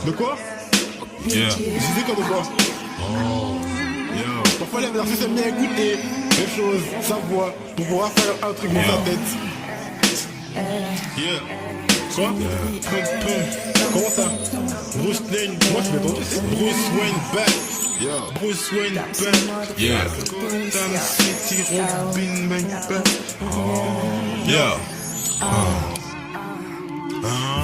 De quoi? Yeah. Je disais quoi de quoi? Oh. Yo. Parfois les artistes aiment bien écouter les choses, savoir, pour pouvoir faire un truc dans sa tête. Yeah. Quoi? Comment ça? Bruce Wayne. Moi je fais ton Bruce Wayne back. Yo. Bruce Wayne back. Yeah. Gotham City, Robin Bang back. Yeah.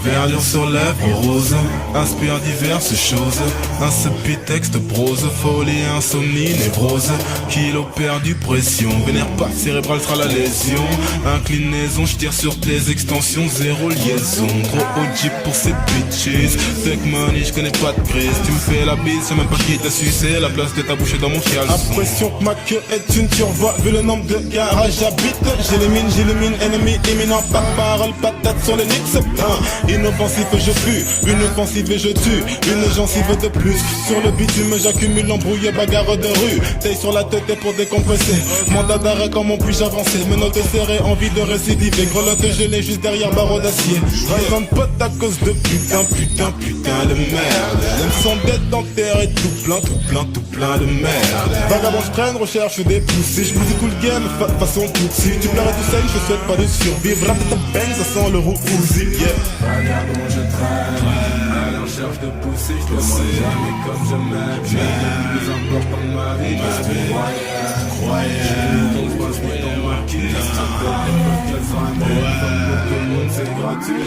Verdure sur lèvres roses, inspire diverses choses. Insipide texte prose, folie, insomnie, névrose. Kilo perdu, pression, vénère pas, cérébral sera la lésion. Inclinaison, je tire sur tes extensions, zéro liaison. Gros OG pour ces bitches. Fake money, je connais pas de crise. Tu me fais la bise, c'est même pas qui t'a sucé. La place de ta bouche est dans mon caleçon. Impression que ma queue est une turva. Vu le nombre de garages j'habite, j'élimine, ennemi imminent. Pas de parole, patate sur les Knicks. Inoffensif je fuis, une offensive et je tue. Une gencive de plus. Sur le bitume j'accumule l'embrouille, bagarre de rue. Taille sur la tête et pour décompresser. Mandat d'arrêt, comment puis-je avancer? Menottes serrées, envie de récidiver. Grelotte gelée juste derrière barreau d'acier. Raison de pote à cause de putain de merde. Même son d'être enterré tout plein de merde. Vagabond je traîne, recherche des poussées. Je pousse tout le game, façon tout. Si tu pleurais tout seul, je souhaite pas de survivre. Rap ta bang, ça sent le roux Uzi, yeah. Vagabond je traîne, à la recherche de pousser, je te demande jamais comme je m'aime. Le plus important de ma vie, croyais. Ton poste mais ton marquis, la start de l'époque, qu'elle sera même. Comme pour tout le monde, c'est gratuit.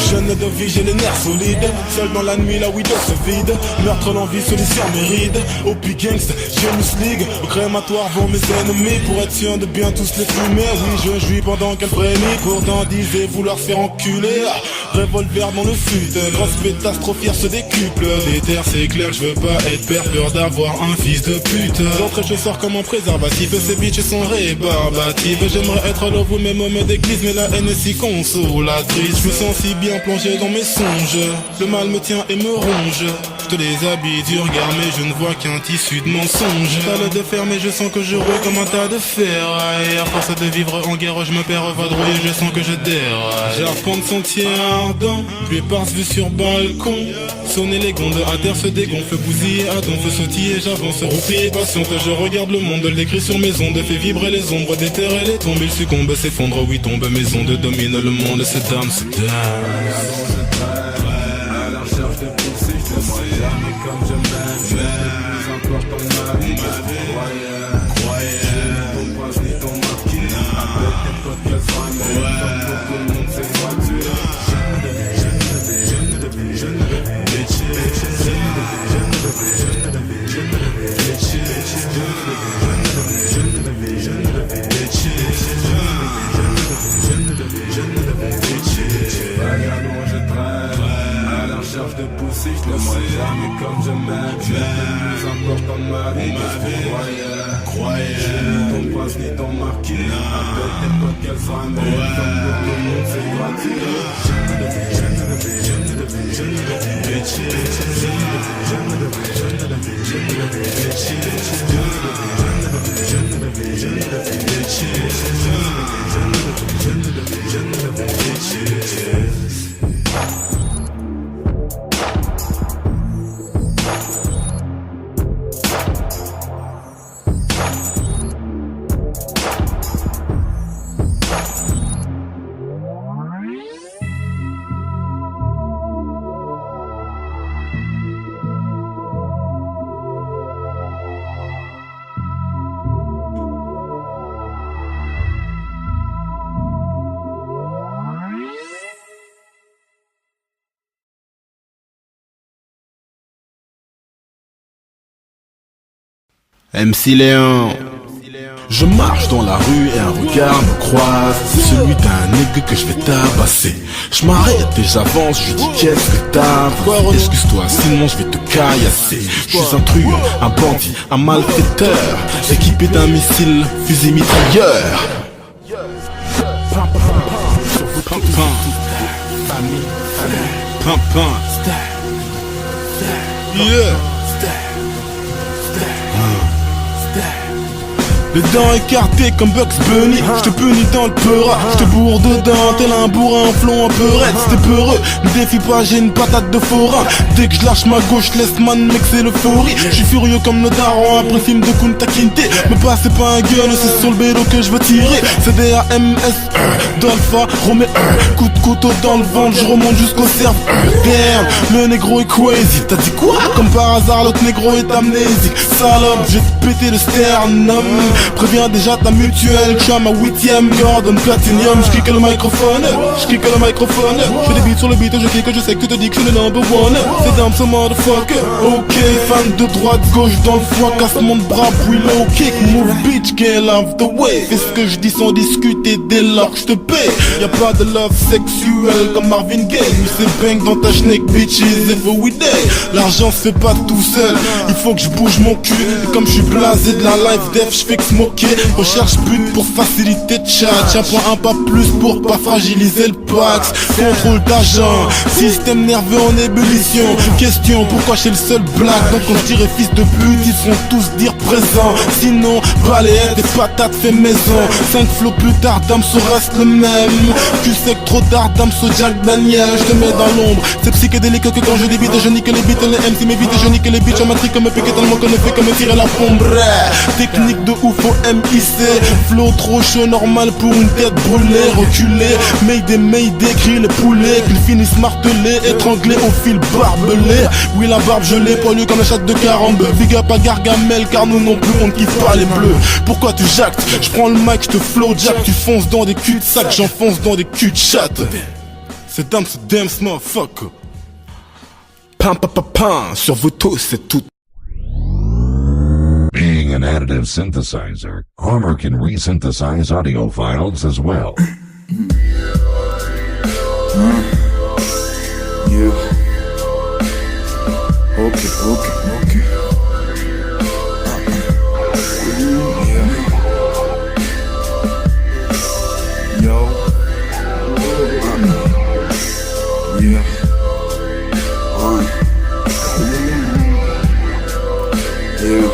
Jeune de vie, j'ai les nerfs solides. Seul dans la nuit, la widow se vide. Meurtre, l'envie, solution, mes rides. Opi Gangsta, James League. Au crématoire vont mes ennemis. Pour être sûr de bien tous les fumer. Oui, je jouis pendant qu'elle frémit. Pourtant disait vouloir se faire enculer. Revolver dans le fut. Grosse pétasse, trop fière, se décuple. Des terres, c'est clair que je veux pas être père. Peur d'avoir un fils de pute. J'entre et je sors comme un préservatif. Ces bitches sont rébarbatives. J'aimerais être là, vous même homme d'église. Mais la haine est si consolatrice. Je me sens si bien plongé dans mes songes. Le mal me tient et me ronge. Je te les habille du regard mais je ne vois qu'un tissu de mensonges. Salle de fer mais je sens que je roule comme un tas de fer. Et à force de vivre en guerre je me perds vadrouille. Je sens que je déraille. J'arpente sentier ardent, puis éparse vue sur balcon. Sonner les gondes, à terre se dégonfle. Bousiller à don, feu sautiller, j'avance. Roupille patiente, je regarde le monde. L'écrit sur mes ondes, fait vibrer les ombres. Déterrer les tombes, il succombe, s'effondre. Oui tombe, mes ondes dominent le monde. C'est dame, c'est dame. À la recherche de pousser, je te demande jamais comme je m'aime. Le plus important de ma vie, croyais. Ton prince ni ton marquis, avec tes potes qu'elle sera même. Comme pour tout le monde, c'est gratuit. Vagabond je traîne, à la recherche de pousser, je te demande jamais comme je m'aime. Le plus important de ma vie, croyais. Ton prince ni ton marquis, avec tes potes qu'elle sera même. Comme pour tout le monde, c'est gratuit. MC Léon. Je marche dans la rue et un regard me croise. C'est celui d'un nègre que je vais tabasser. Je m'arrête et j'avance, je dis qu'est-ce que t'as? Excuse-toi, sinon je vais te caillasser. Je suis un truand, un bandit, un malfaiteur, équipé d'un missile, fusil mitrailleur. Les dents écartées comme Bugs Bunny, j'te punis dans le peura, j'te bourre dedans, tel un bourrin, un flon un peu raide, c'était peureux, me défie pas, j'ai une patate de forain, dès que je lâche ma gauche, laisse man mixer l'euphorie, j'suis furieux comme le daron après le film de Kunta Kinte, me passez pas un gun, c'est sur le bédo que je veux tirer, c'est D-A-M-S, Dolpha, Romé, coup de couteau dans le ventre, je remonte jusqu'au cerveau, damn, le négro est crazy, t'as dit quoi? Comme par hasard, l'autre négro est amnésique, salope, j'ai pété le sternum. Préviens déjà ta mutuelle, tu as ma 8ème Gordon Platinum. J'kick le microphone, j'kick le microphone. J'fais des beats sur le beat, je kick, je sais que tu te dis que je suis le number one. C'est dumb ce motherfucker. Ok, fan de droite, gauche dans le foie, casse mon bras, puis low kick. Move bitch, get love the way. Fais ce que je dis sans discuter dès lors que je te paie. Y'a pas de love sexuel comme Marvin Gaye. Mais c'est bang dans ta schneck bitches every day. L'argent se fait pas tout seul, il faut que je bouge mon cul. Et comme je suis blasé de la life death, j'fais que moquer, recherche but pour faciliter de chat. Tiens, point un pas plus pour pas fragiliser le Pax. Contrôle d'agent, système nerveux en ébullition. Question, pourquoi je suis le seul black? Donc quand je dirais fils de pute, ils feront tous dire présent. Sinon, balayette et patates fait maison. 5 flots plus tard, Damso reste le même. Tu sais que trop tard, Damso Jack Daniel. Je te mets dans l'ombre, c'est psychédélique que quand je débite, je nique les beats, les MC m'évitent, je nique les bitches en matrice comme piqué tellement qu'on ne fait que me tirer la pompe. Technique de ouf au MIC, flow trop chaud, normal pour une tête brûlée, reculée. Mayday, crie les poulets, qu'ils finissent martelés, étranglés au fil barbelé. Oui, la barbe gelée, poilu comme la chatte de Carambe. Big up à Gargamel, car nous non plus on ne kiffe pas les bleus. Pourquoi tu jactes? Je prends le mic, je te flow jack, tu fonces dans des culs de sac, j'enfonce dans des culs de chatte. C'est damn motherfucker. Pam pam pam pam, sur vous tous, c'est tout. Being an additive synthesizer, Homer can resynthesize audio files as well. Yeah. Okay. Yeah. Yo. Yeah. Yeah. Yeah.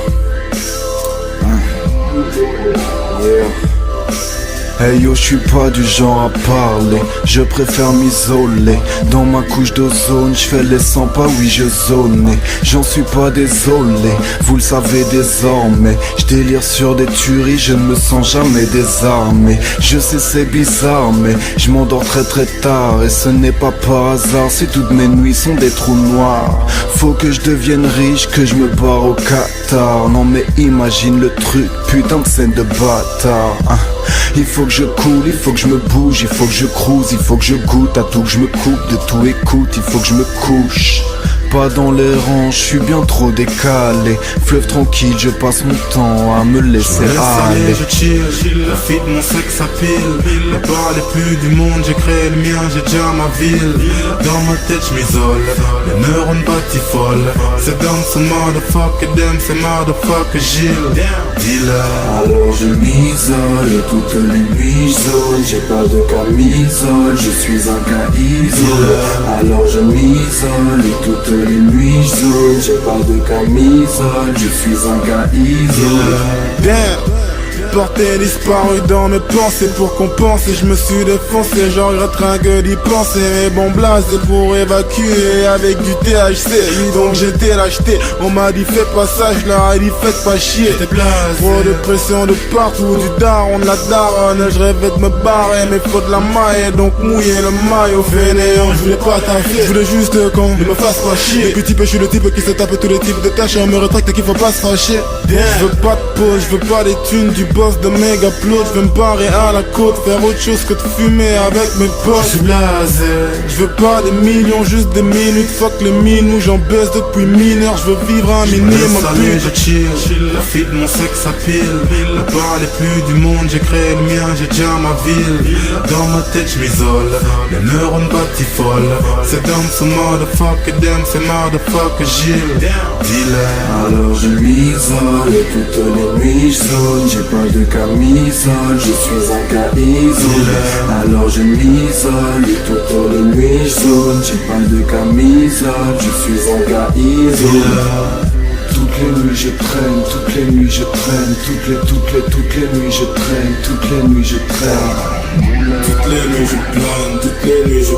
Hey yo, je suis pas du genre à parler, je préfère m'isoler. Dans ma couche d'ozone, je fais les 100 pas, oui je zone. J'en suis pas désolé, vous le savez désormais. Je délire sur des tueries, je ne me sens jamais désarmé. Je sais c'est bizarre, mais je m'endors très très tard. Et ce n'est pas par hasard si toutes mes nuits sont des trous noirs. Faut que je devienne riche, que je me barre au Qatar. Non mais imagine le truc, putain de scène de bâtard. Il faut que je coule, il faut que je me bouge, il faut que je cruise, il faut que je goûte à tout, que je me coupe de tout, écoute, il faut que je me couche. Pas dans les rangs, je suis bien trop décalé. Fleuve tranquille, je passe mon temps à me laisser aller. Je chill, la fille de mon sexe à pile. Le bar les plus du monde, j'ai créé le mien, j'ai déjà ma ville. Dans ma tête je m'isole, les neurones batifolent. C'est dans ce motherfucker, damn c'est motherfucker Gilles. Dealer. Alors je m'isole, toutes les nuits je zone. J'ai pas de camisole, je suis un gars isolé. Alors je m'isole, toutes les nuits je zone. J'ai pas de camisole, je suis un gars isolé. Damn. Porté disparu dans mes pensées pour compenser, je me suis défoncé, je regretterai que d'y penser. Mais bon blasé pour évacuer avec du THC, donc j'étais l'acheté. On m'a dit fais pas ça, je leur ai dit faites pas chier. Trop de pression de partout, du daron, de la daronne. Je rêvais de me barrer, mais faut de la maille, donc mouiller le maillot fainéant. Je voulais pas taffer, je voulais juste qu'on ne me fasse pas chier. Depuis type, je suis le type qui se tape tous les types de tâches. On me rétracte qu'il faut pas se fâcher. Je veux pas de pause, je veux pas des thunes du boss de méga plot, je veux me barrer à la côte, faire autre chose que de fumer avec mes potes. Je suis blasé, je veux pas des millions, juste des minutes. Fuck les minous, j'en baisse depuis mineur, je veux vivre un minimum. Je chill, la fille de mon sexe à pile. Le bar les plus du monde, j'ai créé le mien, j'ai déjà ma ville. Dans ma tête je m'isole, les neurones batifolent. C'est dans ce motherfucker, damn c'est motherfucker Gilles. Dealer. Alors je m'isole, toutes les nuits je zone. J'ai pas de camisole, je suis un gars isolé. Alors je m'isole, Toutes les nuits je zone, j'ai pas de camisole, je suis un gars isolé. Toutes les nuits je traîne, toutes les nuits je traîne, toutes les nuits je traîne, toutes les nuits je traîne. Toutes les nuits je plane, toutes les nuits je